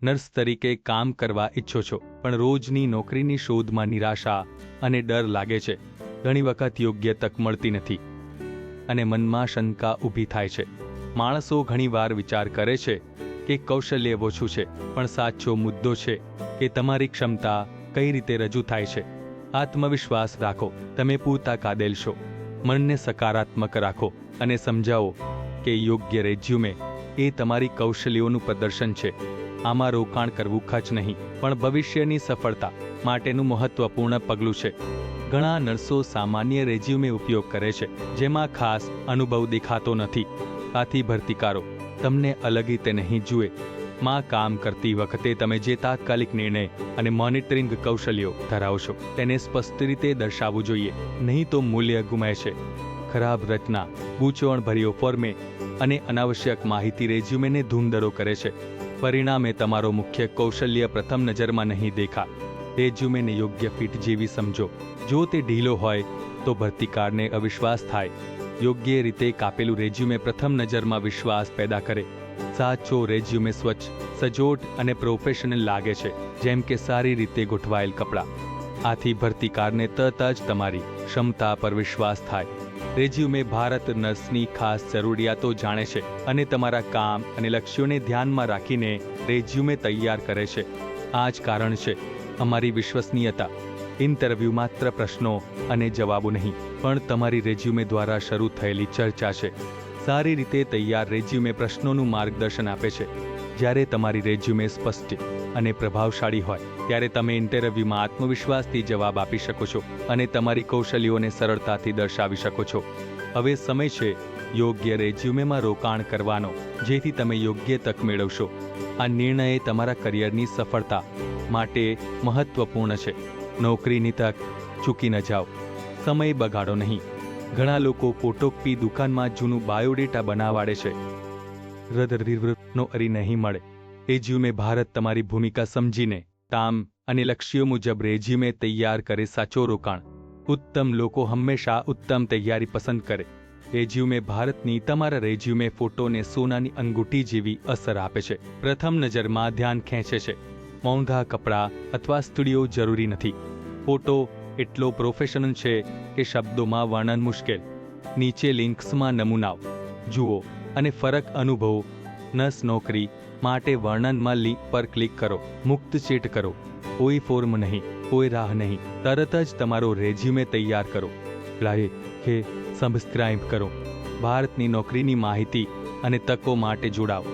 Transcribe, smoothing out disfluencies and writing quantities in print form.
Nurse તરીકે કામ કરવા ઈચ્છો છો, પણ રોજની નોકરીની શોધમાં નિરાશા અને ડર લાગે છે. ઘણી વખત યોગ્ય તક મળતી નથી અને મનમાં શંકા ઊભી થાય છે. માણસો ઘણીવાર વિચાર કરે છે કે કૌશલ્ય ઓછું છે, પણ સાચો મુદ્દો છે કે તમારી ક્ષમતા કઈ રીતે રજૂ થાય છે. આત્મવિશ્વાસ રાખો, તમે પૂરતા કાબિલ છો. મનને સકારાત્મક રાખો અને સમજાવો કે યોગ્ય રેઝ્યુમે એ તમારી કૌશલ્યોનું પ્રદર્શન છે. આમાં રોકાણ કરવું ખર્ચ નહીં, પણ ભવિષ્યની સફળતા માટેનું મહત્વપૂર્ણ પગલું છે. ઘણા નર્સો સામાન્ય રેઝ્યુમે ઉપયોગ કરે છે, જેમાં ખાસ અનુભવ દેખાતો નથી. આથી ભરતીકારો તમને અલગ રીતે નહીં જુએ. માં કામ કરતી વખતે તમે જે તાત્કાલિક નિર્ણય અને મોનિટરિંગ કૌશલ્યો ધરાવશો તેને સ્પષ્ટ રીતે દર્શાવવું જોઈએ, નહીં તો મૂલ્ય ગુમાય છે. ખરાબ રચના, ગૂંચવણભર્યો ફોર્મે અને અનાવશ્યક માહિતી રેઝ્યુમેને ધૂંધળો કરે છે. પરિણામે તમારો મુખ્ય કૌશલ્ય પ્રથમ નજરમાં નહીં દેખાય. રેઝ્યુમેને યોગ્ય ફિટ જેવી સમજો. જો તે ઢીલો હોય તો ભરતીકારને અવિશ્વાસ થાય. યોગ્ય રીતે કાપેલું રેઝ્યુમે પ્રથમ નજરમાં વિશ્વાસ પેદા કરે. સાચો રેઝ્યુમે સ્વચ્છ, સજોટ અને પ્રોફેશનલ લાગે છે, જેમ કે સારી રીતે ગોઠવાયેલ કપડાં. આથી ભરતીકારને તરત જ તમારી ક્ષમતા પર વિશ્વાસ થાય. રેઝ્યુમે ભારત નર્સની ખાસ જરૂરિયાતો જાણે છે અને તમારા કામ અને લક્ષ્યોને ધ્યાનમાં રાખીને રેઝ્યુમે તૈયાર કરે છે. આ જ કારણ છે અમારી વિશ્વસનીયતા. ઇન્ટરવ્યૂ માત્ર પ્રશ્નો અને જવાબો નહીં, પણ તમારી રેઝ્યુમે દ્વારા શરૂ થયેલી ચર્ચા છે. સારી રીતે તૈયાર રેઝ્યુમે પ્રશ્નોનું માર્ગદર્શન આપે છે. જ્યારે તમારી રેઝ્યુમે સ્પષ્ટ અને પ્રભાવશાળી હોય ત્યારે તમે ઇન્ટરવ્યૂમાં આત્મવિશ્વાસથી જવાબ આપી શકો છો અને તમારી કૌશલ્યોને સરળતાથી દર્શાવી શકો છો. હવે સમય છે યોગ્ય રેઝ્યુમેમાં રોકાણ કરવાનો, જેથી તમે યોગ્ય તક મેળવશો. આ નિર્ણય તમારા કરિયરની સફળતા માટે મહત્વપૂર્ણ છે. નોકરીની તક ચૂકી ન જાઓ. સમય બગાડો નહીં. ઘણા લોકો ફોટોકોપી દુકાનમાં જૂનું બાયોડેટા બનાવાડે છે. નો અરી નહીં મળે. રેઝ્યુમે ભારત તમારી ભૂમિકા સમજીને કામ અને લક્ષ્યો મુજબ રેઝ્યુમે તૈયાર કરે. સાચો રોકાણ. ઉત્તમ લોકો હંમેશા ઉત્તમ તૈયારી પસંદ કરે. રેઝ્યુમે ભારતની તમારા રેઝ્યુમે ફોટોને સોનાની અંગૂઠી જેવી અસર આપે છે. પ્રથમ નજરમાં ધ્યાન ખેંચે છે. મોંઘા કપડાં અથવા સ્ટુડિયો જરૂરી નથી. ફોટો એટલો પ્રોફેશનલ છે કે શબ્દોમાં વર્ણન મુશ્કેલ. નીચે લિંક્સમાં નમૂનાઓ જુઓ અને ફરક અનુભવો. નર્સ નોકરી માટે વર્ણનમાં લિંક પર ક્લિક કરો. મુક્ત ચેટ કરો. કોઈ ફોર્મ નહીં, કોઈ રાહ નહીં. તરત જ તમારો રેઝ્યુમે તૈયાર કરો. લાઈક કે સબસ્ક્રાઇબ કરો. ભારતની નોકરીની માહિતી અને તકો માટે જોડાઓ.